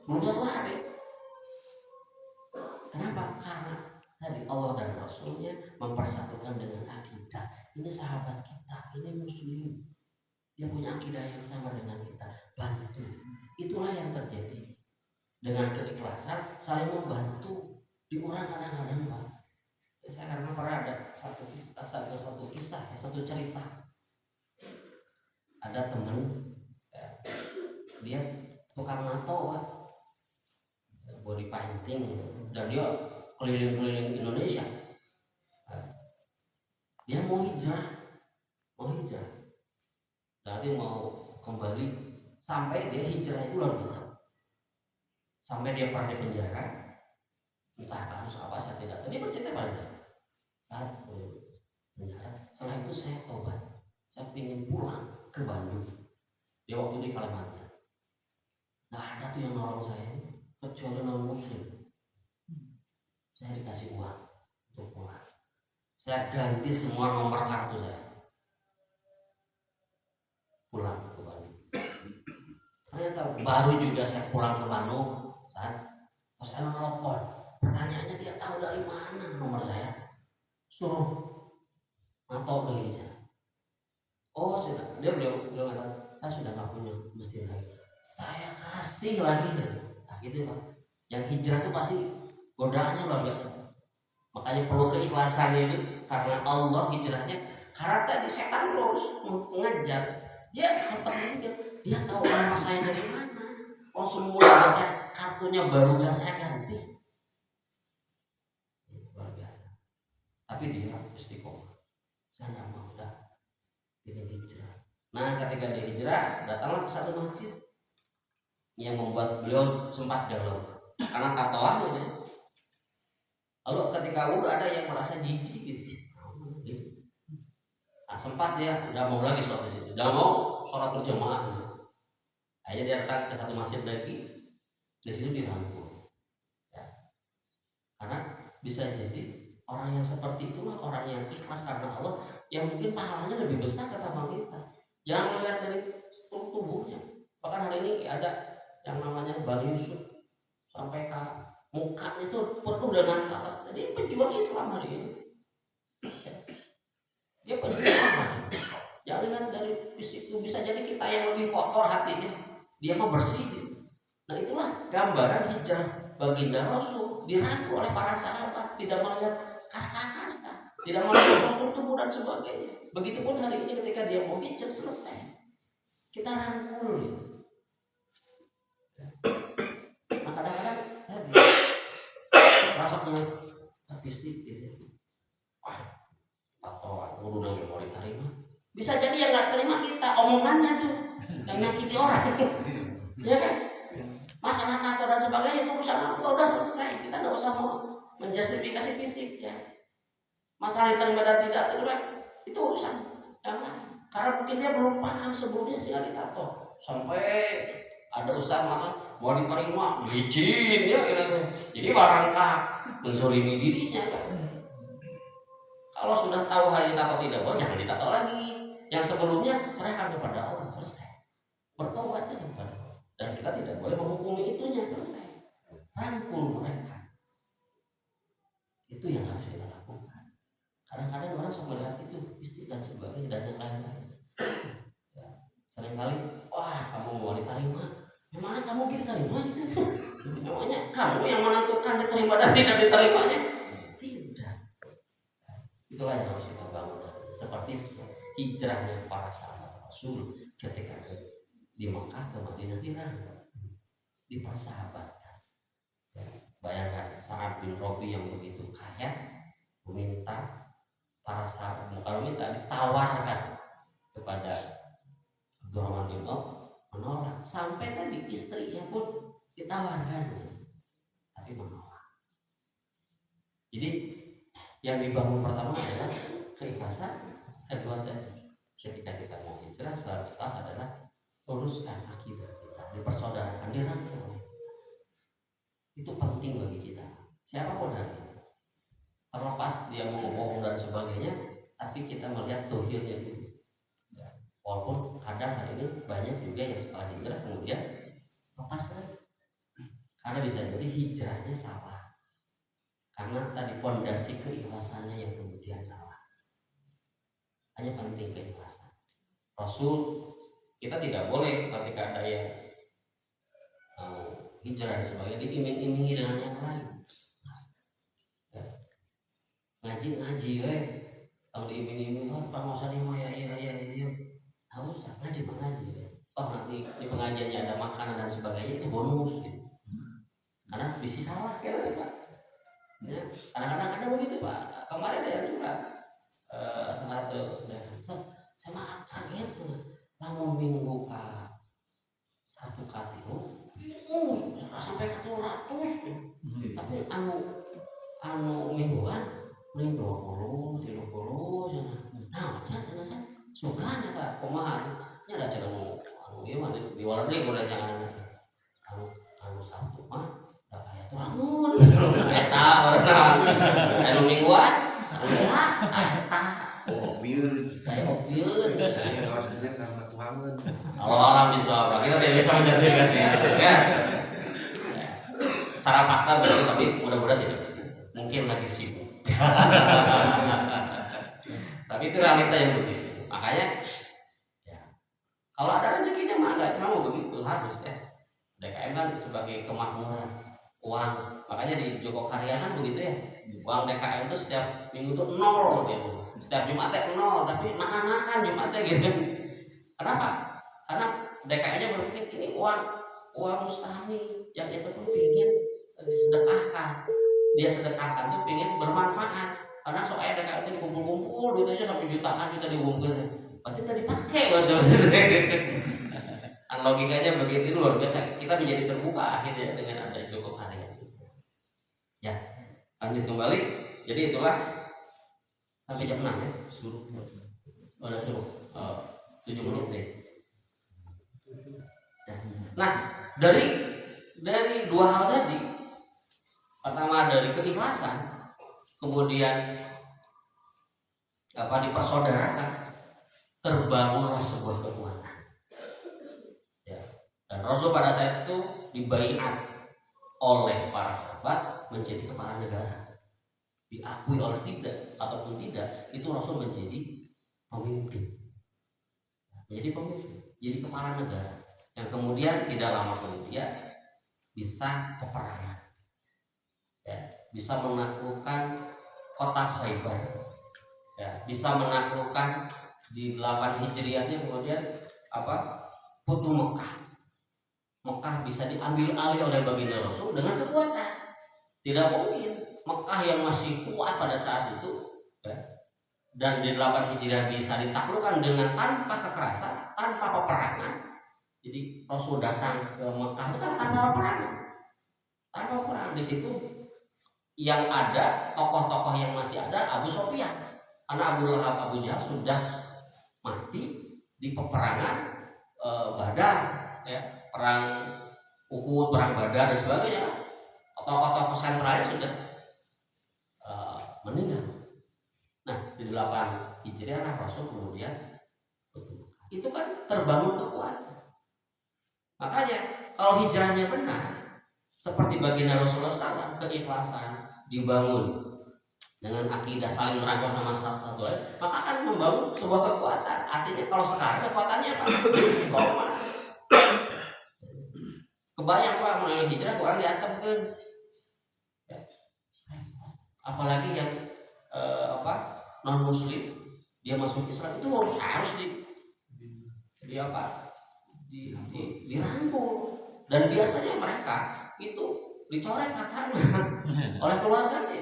Belum 1 hari. Kenapa? Karena tadi Allah dan Rasulnya mempersatukan dengan akidah. Ini sahabat kita, ini muslim. Dia punya akidah yang sama dengan kita. Bantu. Itulah yang terjadi. Dengan keikhlasan saling membantu. Di orang kadang-kadang Pak. Saya karena pernah ada satu cerita. Ada teman, ya, dia tukang nato Pak. Body painting gitu. Dan dia keliling-keliling Indonesia. Dia mau hijrah, berarti mau kembali, sampai dia hijrah itu luar biasa, sampai dia pernah di penjara, entah kasus apa saya tidak tahu. Dia bercerita pada saya, saat penjara, setelah itu saya tobat, saya ingin pulang ke Bandung. Dia waktu di Kalimantan, nggak ada tuh yang nolong saya kecuali non muslim. Saya dikasih uang untuk pulang, saya ganti semua nomor kartu saya, pulang ke Bandung. Ternyata baru juga saya pulang ke Bandung, pas saya nelfon, pertanyaannya dia tahu dari mana nomor saya, suruh mantau deh saya. Oh sudah, dia belum kata, saya sudah nggak punya mesin lagi, saya kasih lagi. Nah gitu Pak, yang hijrah itu pasti godaannya luar biasa. Makanya perlu keikhlasan itu, karena Allah hijrahnya, karena tadi setan terus mengejar. Dia sempat mikir, dia tahu nama saya dari mana. Oh semua saya kartunya baru gak saya ganti. Luar biasa. Tapi dia istiqomah. Saya nggak mau dah ini hijrah. Nah ketika dia hijrah, datanglah ke satu masjid yang membuat beliau sempat galau karena tatoan gitu. Lalu ketika wudhu ada yang merasa jijik gitu. Nah, sempat dia nggak mau lagi sholat di situ, nggak mau sholat berjamaah. Akhirnya dia datang ke satu masjid lagi, di situ dirangkul. Ya. Karena bisa jadi orang yang seperti itulah orang yang ikhlas karena Allah, yang mungkin pahalanya lebih besar ketimbang kita. Jangan melihat dari tubuhnya. Bahkan hari ini ada yang namanya Bali Yusuf, sampai ke mukanya itu penuh dengan kata. Jadi pejuang Islam hari ini. Dia pejuang. Jangan lihat dari fisik itu, bisa jadi kita yang lebih kotor hatinya, dia mau bersih. Nah itulah gambaran hijrah baginda Rasul, dirangkul oleh para sahabat, tidak melihat kasta-kasta, tidak melihat postur tubuh dan sebagainya. Begitupun hari ini ketika dia mau hijrah selesai, kita rangkul. Nah kadang-kadang rasanya fisik gitu. Wah, tatoan, urunan yang mau diterima. Bisa jadi yang nggak terima kita, omongannya tuh yang nyakiti orang, ya kan? Masalah tato dan sebagainya itu urusan Allah, udah selesai. Kita nggak usah mau menjustifikasi fisik ya. Masalah diterima dan tidak terima itu urusan yang lain. Karena mungkin dia belum paham sebelumnya sehingga ditato. Sampai ada usaha malah mau diterima, licin ya gitu. Jadi barangkah menzolimi dirinya kan? Kalau sudah tahu hari ditato tidak boleh, jangan ditato lagi. Yang sebelumnya serahkan kepada Allah, selesai. Bertobat saja kepada Allah. Dan kita tidak boleh menghukumi itunya, selesai. Rangkul mereka. Itu yang harus kita lakukan. Kadang-kadang orang suka melihat itu fisik dan sebagainya dan yang lain-lain. Ya, seringkali, wah kamu mau diterima, memang kamu diterima gitu. Memangnya kamu yang menentukan diterima dan tidak diterimanya? Tidak. Itulah yang harus kita bangun. Seperti hijrahnya para sahabat Rasul ketika di Mekah ke Madinah dipersahabatkan. Ya, bayangkan Sa'ad bin Rabi yang begitu kaya meminta para sahabat, bukan minta, ditawarkan kepada Abdurrahman bin Auf, menolak. Sampai tadi istrinya pun ditawarkan, tapi menolak. Jadi yang dibangun pertama adalah keikhlasan. Kedua tadi, ketika kita mau hijrah, selalu ikhlas adalah uruskan akidah kita, dipersaudarakan, dirangkul oleh kita. Itu penting bagi kita. Siapapun hari ini, terlepas dia mau bohong dan sebagainya, tapi kita melihat dohirnya dulu. Ya. Walaupun kadang hari ini banyak juga yang setelah hijrah kemudian lepas lagi, karena bisa jadi hijrahnya salah, karena tadi fondasi keikhlasannya yang kemudian salah. Hanya penting keikhlasan. Rasul, kita tidak boleh ketika ada yang hijrah dan sebagainya diiming-imingi dengan yang lain. Ya. Ngaji, kalau diiming-iming, Pak nggak usah nih, ya, nggak usah ngaji. Toh nanti di pengajiannya ada makanan dan sebagainya, itu bonus. Gitu. Karena visi salah, kira Pak. Ya, kadang-kadang ada begitu Pak. Kemarin ada yang curhat. salah satu saya mah kaget lamun minggu ka satu katilu sampai ke 200 tapi anu mingguan mending 20 30 cenah nah cenah saya suka eta kumaha nya da cenah anu ieu mah di luar deui udah jangan anu Sabtu mah da aya turangun eta urang anu mingguan ya eta mobil kayak mobil maksudnya karena tuangan kalau alam bisa kita tidak bisa menjustifikasi itu ya. Secara fakta begitu tapi mudah-mudahan tidak mungkin lagi sibuk tapi itu realita yang begitu makanya ya, kalau ada rezekinya mah enggak mau begitu harus ya DKM kan sebagai kemakmuran uang makanya di Joko Karya kan begitu ya uang DKM itu setiap minggu tuh 0 gitu setiap Jumatnya 0 tapi makan Jumatnya gitu kenapa? Karena DKM-nya berpikir ini uang mustahil yang itu pun ingin disedekahkan dia sedekahkan tuh ingin bermanfaat karena soalnya DKM itu dikumpul-kumpul duitnya sampai jutaan kita diumpulkan berarti tadi pakai betul logikanya begitu luar biasa kita menjadi terbuka akhirnya dengan ada Joko Karya ya lanjut kembali jadi itulah sampai jam 6 ya suruh udah suruh 7 menit deh ya. Nah dari dua hal tadi pertama dari keikhlasan kemudian dipersaudarakan terbangunlah sebuah kekuatan ya. Dan Rasul pada saat itu dibaiat oleh para sahabat menjadi kepala negara diakui oleh tidak ataupun tidak itu Rasul menjadi pemimpin jadi kepala negara yang kemudian tidak lama kemudian bisa peperangan ya, bisa menaklukkan kota Khaybar ya, bisa menaklukkan di 8 Hijriahnya kemudian Futuh Mekah bisa diambil alih oleh baginda Rasul dengan kekuatan tidak mungkin Mekah yang masih kuat pada saat itu ya, dan di 8 Hijriah bisa ditaklukkan dengan tanpa kekerasan, tanpa peperangan. Jadi Rasul datang ke Mekah itu kan tanpa peperangan. Di situ yang ada tokoh-tokoh yang masih ada Abu Sufyan, karena Abu Lahab, Abu Jahal sudah mati di peperangan Badar, ya, perang Uhud, perang Badar dan sebagainya. Tokoh-tokoh sentralnya sudah meninggal. Nah, di 8 Hijriah lah Rasul kemudian itu kan terbangun kekuatan. Makanya kalau hijrahnya benar, seperti baginda Rasulullah SAW, keikhlasan dibangun dengan akidah saling merangkul sama satu lain, maka akan membangun sebuah kekuatan. Artinya kalau sekarang kekuatannya apa? Istiqomah. Kebayang Pak melalui hijrah orang diancamkan. Apalagi yang non muslim dia masuk Islam itu harus dirangkul dan biasanya mereka itu dicoret kakaknya oleh keluarganya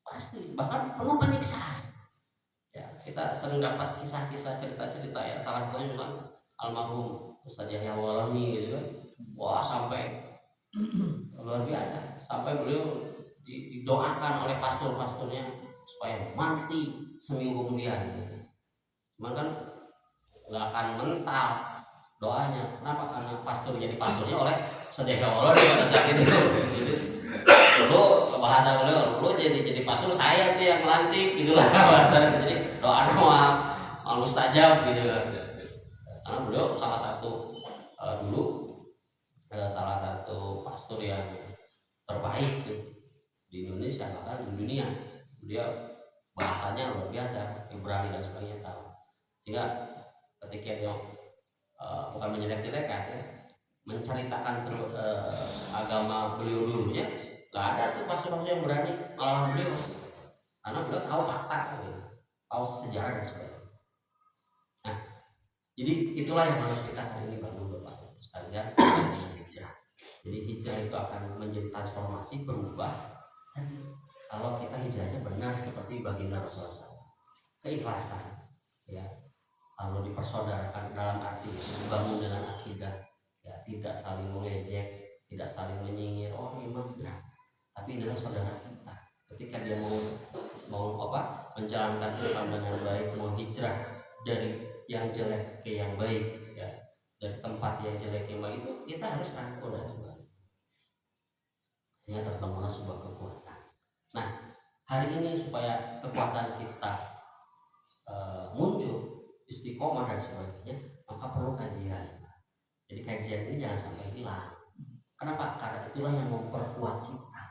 pasti bahkan penuh penyiksaan ya kita sering dapat kisah-kisah cerita-cerita ya salah satunya misalnya almarhum Ustaz Yahya Walami gitu kan wah sampai luar biasa sampai beliau didoakan oleh pastor-pastornya supaya mati seminggu kemudian. Cuman kan nggak akan mental doanya. Kenapa? Karena pastor jadi pastornya oleh Sedekah Allah pada saat itu. Jadi dulu bahasa beliau jadi pastor saya tuh yang melantik gitulah bahasa. Jadi doa mal mustajab gitu. Karena beliau salah satu salah satu pastor yang terbaik gitu di Indonesia bahkan di dunia. Dia bahasanya luar biasa, Ibrani dan sebagainya tahu. Sehingga ketika dia bukan menjelek-jelekan ya, menceritakan agama beliau dulunya, nggak ada tuh pastor-pastor yang berani melawan beliau, karena beliau tahu fakta, tahu sejarah dan sebagainya. Nah, jadi itulah yang harus kita hari ini bangun Bapak sekalian hijrah. Jadi hijrah itu akan menjadi transformasi berubah. Kalau kita hijrahnya benar seperti baginda Rasulullah SAW. keikhlasan, ya. Lalu dipersaudarakan dalam arti dibangun dengan akidah, ya, tidak saling mengejek, tidak saling menyindir. Oh memang benar, tapi adalah saudara kita. Ketika dia mau menjalankan Islam dengan baik, mau hijrah dari yang jelek ke yang baik, ya, dari tempat yang jelek ke yang baik, itu kita harus rangkul dan sebagainya. Sehingga terbangunlah sebuah kekuatan. Nah, hari ini supaya kekuatan kita muncul, istiqomah dan sebagainya, maka perlu kajian. Jadi kajian ini jangan sampai hilang. Kenapa? Karena itulah yang memperkuat kita.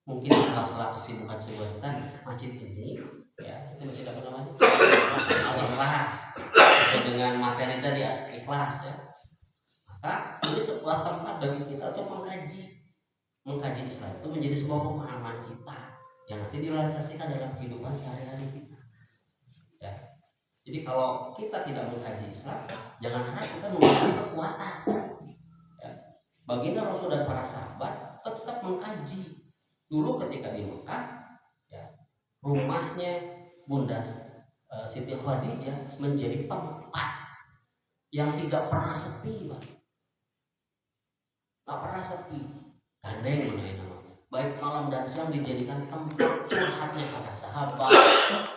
Mungkin di sela-sela kesibukan kita, masjid ini, ya, kita masih dapat namanya ikhlas. Dengan materi tadi ikhlas, ya. Maka ini sebuah tempat bagi kita untuk mengkaji Islam itu menjadi sebuah pemahaman kita yang nanti direalisasikan dalam kehidupan sehari-hari kita. Ya. Jadi kalau kita tidak mengkaji Islam, jangan harap kita memiliki kekuatan. Ya. Baginda Rasul dan para sahabat tetap mengkaji. Dulu ketika di Mekah, ya, rumahnya Bunda Siti Khadijah menjadi tempat yang tidak pernah sepi, Pak. Tak pernah sepi. Gandeng namanya. Baik malam dan siang dijadikan tempat curhatnya para sahabat,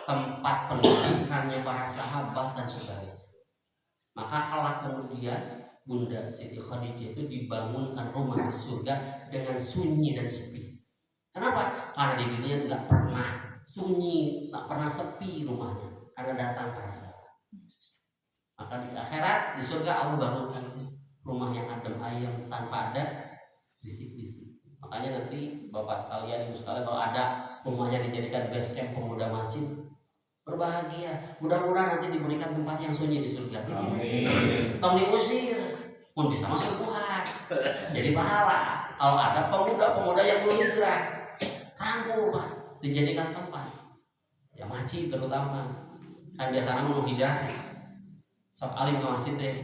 tempat pendidikannya para sahabat dan sebagainya. Maka kala kemudian Bunda Siti Khadijah itu dibangunkan rumah di surga dengan sunyi dan sepi. Kenapa? Karena di dunia tidak pernah sunyi, tak pernah sepi rumahnya, karena datang para sahabat. Maka di akhirat, di surga Allah bangunkan rumah yang adem ayem tanpa ada bisik-bisik. Makanya nanti Bapak sekalian, Ibu sekalian, kalau ada rumahnya dijadikan base camp pemuda masjid, berbahagia. Mudah-mudahan nanti diberikan tempat yang sunyi di surga. Amin. Tong diusir, pun bisa masuk Tuhan. Jadi pahala. Kalau ada pemuda-pemuda yang belum hijrah, rangkul, Pak, dijadikan tempat. Ya masjid terutama. Kan biasanya mau hijrah, sok alim ke masjid deh.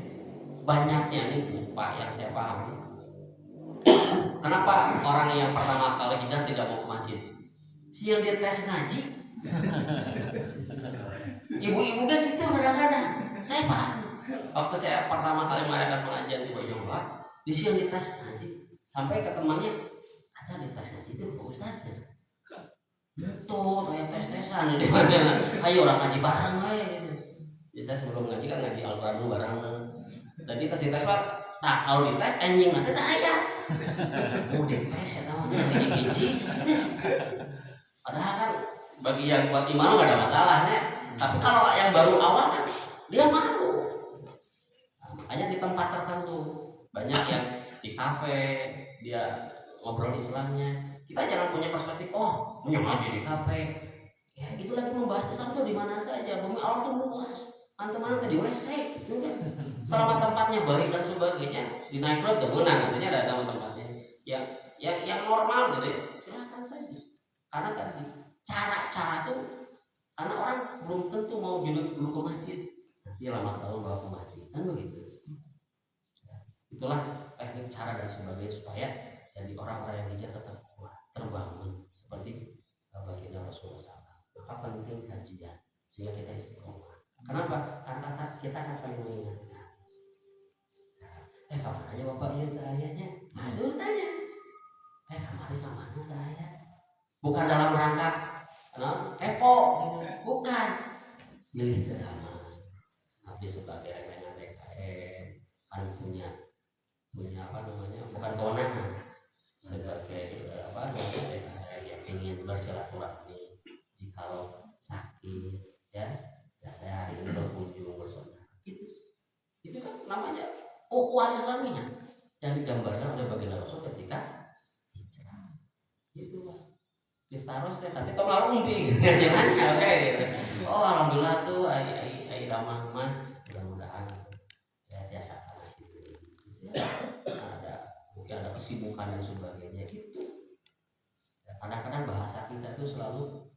Banyaknya nih Pak yang saya pahami. Kenapa orang yang pertama kali hijrah tidak mau ke masjid? Siang dia tes ngaji. Ibu-ibu kan gitu kadang-kadang. Saya paham. Waktu saya pertama kali mengadakan pengajian di Bojonegoro, di siang di tes ngaji. Sampai ke temannya, ada di tes ngaji itu Pak Ustaz. Tuh, kayak tes-tesan di mana? Ayo orang ngaji bareng aja gitu. Biasa sebelum ngaji kan ngaji Al-Quran dulu bareng. Jadi ke tes Pak. Nah, kalau di tes anjing nanti tak ayat. Mau di tes ya tahu hiji-hiji. Padahal kan bagi yang kuat iman nggak ada masalahnya. Tapi kalau yang baru awal kan dia malu. Nah, makanya di tempat tertentu banyak yang di kafe dia ngobrol Islamnya. Kita jangan punya perspektif menyengaja di kafe. Ya itu lagi membahas Islam tuh di mana saja. Bumi Allah tuh luas. Antum-antum di WC juga. Selama tempatnya baik dan sebagainya, di naik klub kemenang katanya ada tempatnya. Yang normal gitu ya. Silakan saja. Karena tadi cara tuh karena orang belum tentu mau dulu ke masjid. Nanti lama tahun bawa ke masjid. Kan begitu. Itulah teknik cara dan sebagainya supaya jadi orang-orang yang hijrah tetap kuat, terbangun seperti baginda Rasulullah SAW. Maka penting kajian sehingga kita istiqomah. Kenapa? Karena kita akan saling mengingatkan. Kapan aja Bapak iya ayatnya? Nah itu tanya. Kemarin kemana ayat? Bukan dalam rangka kepo, gitu. Bukan. Milih drama. Tapi sebagai rekan DKM kan punya bukan kewenangan sebagai DKM yang ingin bersilaturahmi. Jikalau sakit, ya saya hari ini berkunjung bersaudara. Itu kan namanya ukhuwah Islamiyah yang digambarkan oleh baginda Rasul ketika hijrah. Itu Pak. Ditaruh tadi tong larumpi. Jangan gitu. Alhamdulillah tuh ai ramah mudah-mudahan ya biasa gitu. Ya, mungkin ada kesibukan dan sebagainya gitu. Ya, kadang-kadang bahasa kita tuh selalu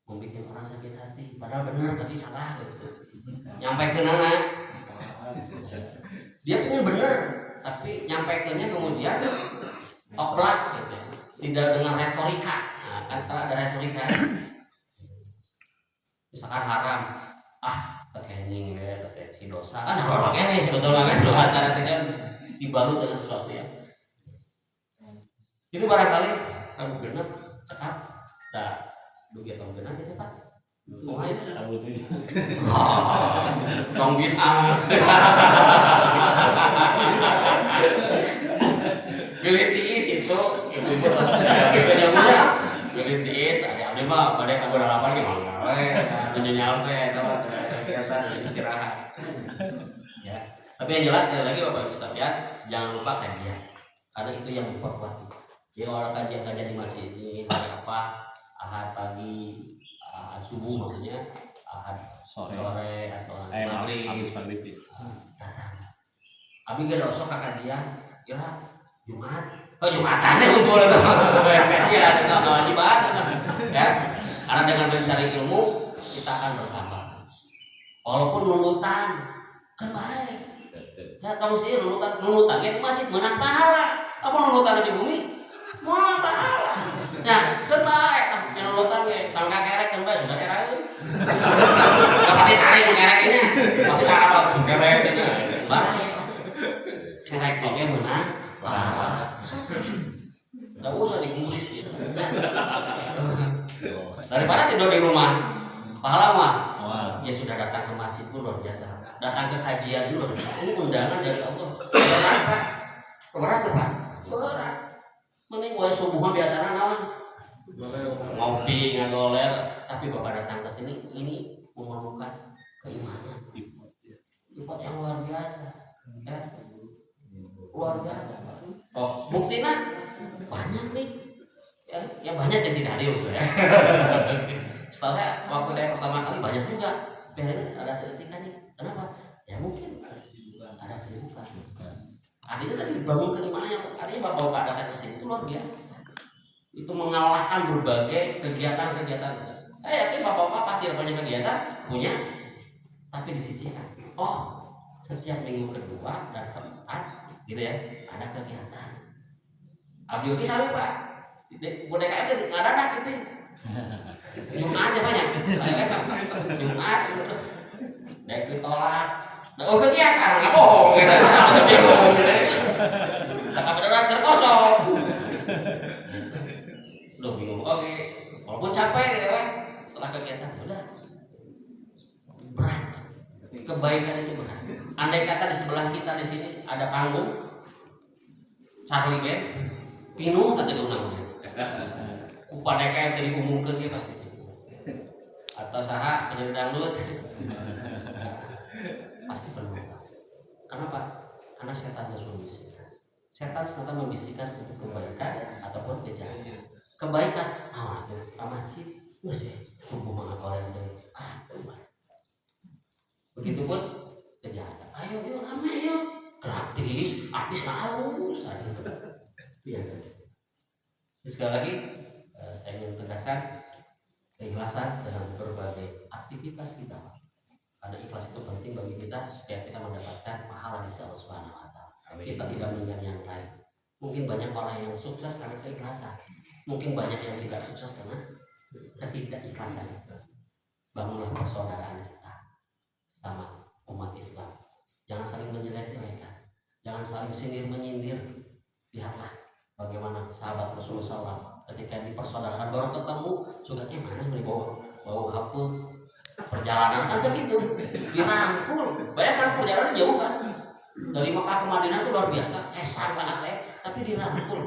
membuat orang sakit hati. Padahal benar tapi salah gitu. Nyampe ke nana. Dia punya benar, tapi nyampaikannya kemudian oplak gitu. Tidak dengan retorika. Nah, kan salah ada retorika. misalkan haram, kekening si dosa kan orang ini sebetulnya kan dosa nanti kan dibalut dengan sesuatu ya. Itu barangkali kamu genap cekap, dugi atau genap ya Pak. Tong bid'ah. Pilih tiis itu ibu-ibu terus punya pilih tiis ada mah pada aku dalapan gimana menyenyal saya tempat kegiatan istirahat ya. Tapi yang jelas sekali lagi Bapak Ibu sekalian, jangan lupa kajian karena itu yang memperkuat. Jadi kalau kajian di masjid ini hari apa, Ahad pagi, Ahad subuh maksudnya, Ahad sore atau maghrib, habis maghrib datang. Abi gak dosok kajian, kira Jumat, Jumatan ya unggul itu, kajian itu wajiban, ya. Karena dengan mencari ilmu kita akan bertambah. Walaupun nunutan kan baik. Ya tahu sih nunutan itu masjid menang pahala. Apa nunutan di bumi? Menang pahala. Ya kan baik. Nunutan ya sangka kerek kan baik sudah kerek. Pasti tarik kerek ini, pasti tarik kerek ini. Baik. Kerek oke menang. Wah, nggak usah dikumpulin gitu. Daripada tidur di rumah, pahala mah. Ya sudah datang ke masjid pun luar biasa. Datang ke kajian luar biasa. Ini undangan dari Allah. Berat Pak. Berat. Mending mulai subuh mah biasanya naon? Ngopi ngagoler, tapi Bapak datang ke sini ini memerlukan keimanan. Import yang luar biasa. Ya. Luar biasa. Oh, buktinya banyak nih. Ya banyak yang tidak adil ya. Setelah waktu saya pertama kali banyak juga. Biasanya ada sedetiknya. Kenapa? Ya mungkin ada kesibukan. Artinya tadi bangun keimanannya. Artinya Bapak datang ke sini itu luar biasa. Itu mengalahkan berbagai kegiatan-kegiatan. Saya yakin Bapak pasti punya kegiatan, punya, tapi disisihkan. Oh, setiap minggu kedua dan keempat, gitu ya, ada kegiatan. Abdi oke sampai Pak. Boneka itu nggak ada gitu. Jumat aja banyak. Jumat itu. Naik ditolak. Oh kegiatan, nggak bohong gitu. Bingung gitu. Tapi beneran terkosong. Loh bingung. Oke. Walaupun capek gitu kan. Setelah kegiatan udah berat. Kebaikan itu berat. Andai kata di sebelah kita di sini ada panggung Charlie Band, pinuh kata diundang. Upada kayak tadi umumkan dia pasti. Atau saha penyanyi dangdut pasti penuh. Kenapa? Karena setan terus membisikkan. Setan selalu membisikkan untuk kebaikan ataupun kejahatan. Kebaikan, itu masjid, nggak sih subuh mengapain deh. Begitupun kejahatan. Ayo yuk ramai yuk, gratis, artis halus aja. Iya. Sekali lagi saya ingin tegaskan keikhlasan dalam berbagai aktivitas kita. Karena ikhlas itu penting bagi kita supaya kita mendapatkan pahala di sisi Allah Subhanahu wa taala. Kita tidak mencari yang lain. Mungkin banyak orang yang sukses karena keikhlasan. Mungkin banyak yang tidak sukses karena ketidakikhlasan. Bangunlah persaudaraan kita sama umat Islam. Jangan saling menjelek-jelekan. Jangan saling sindir menyindir. Lihatlah bagaimana sahabat Rasulullah SAW ketika dipersaudarakan baru ketemu sukanya mana bau HP perjalanan kan begitu dirangkul. Bayangkan perjalanan jauh kan dari Mekah ke Madinah itu luar biasa, sangat tapi dirangkul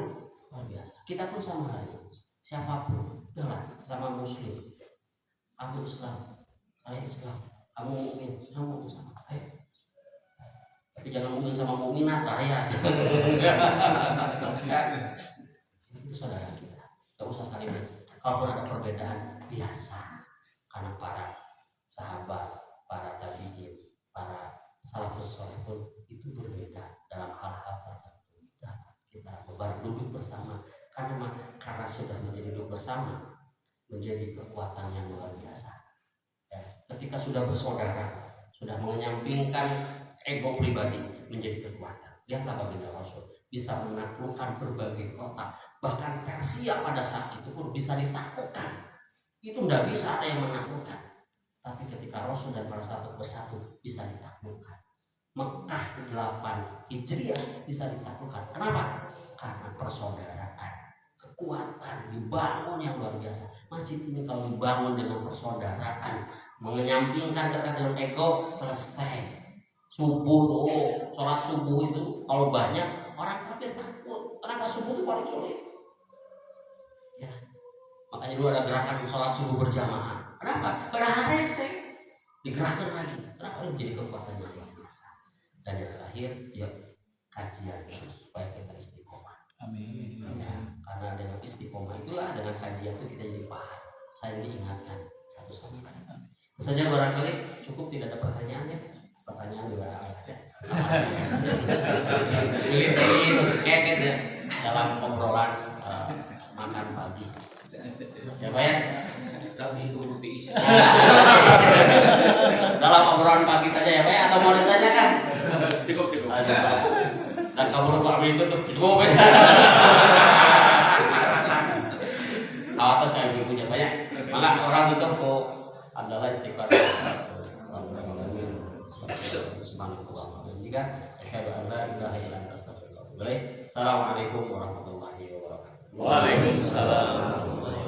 luar biasa. Kita pun sama halnya, siapapun adalah sesama Muslim. Aku Islam, saya Islam, kamu mukmin, kamu sama. Ayo. Tapi jangan mukmin sama mukminat bahaya. Itu saudara kita. Gak usah saling. Kalaupun ada perbedaan biasa, karena para sahabat, para tabi'in, para salafus saleh pun itu berbeda dalam hal-hal tertentu. Kita duduk bersama karena sudah menjadi duduk bersama menjadi kekuatan yang luar biasa. Ya, ketika sudah bersaudara, sudah menyampingkan ego pribadi menjadi kekuatan. Lihatlah baginda Rasul bisa menaklukkan berbagai kota, bahkan Persia pada saat itu pun bisa ditaklukkan. Itu tidak bisa ada yang menaklukkan. tapi ketika Rasul dan para sahabat bersatu bisa ditaklukkan. Mekah 8 Hijriah bisa ditaklukkan. Kenapa? Karena persaudaraan, kekuatan dibangun yang luar biasa. Masjid ini kalau dibangun dengan persaudaraan, menyampingkan terkait dengan ego, selesai. Subuh, sholat subuh itu kalau banyak orang kafir takut. Kenapa subuh itu paling sulit? Ya, makanya dulu ada gerakan sholat subuh berjamaah. Kenapa? Karena rese digerakkan lagi. Kenapa? Menjadi kekuatan yang luar biasa. Dan yang terakhir, ya kajian supaya kita istiqomah. Amin. Ya, karena dengan istiqomah itulah, dengan kajian itu kita jadi paham. Saya diingatkan satu sama lain. Itu saja barangkali cukup, tidak ada pertanyaannya. Pertanyaan juga ada. Ini kaget ya dalam obrolan makan pagi. Ya Pak ya. Dalam obrolan pagi saja ya Pak ya, atau mau ditanyakan? Cukup. Dan kamu Pak Amin tutup cukup ya. Awas saya punya banyak. Maka orang tutup kok adalah istighfar. Jika asyhadu an la ilaha illa anta astaghfiruka wa atubu ilaik. Assalamualaikum warahmatullahi wabarakatuh. Waalaikumsalam.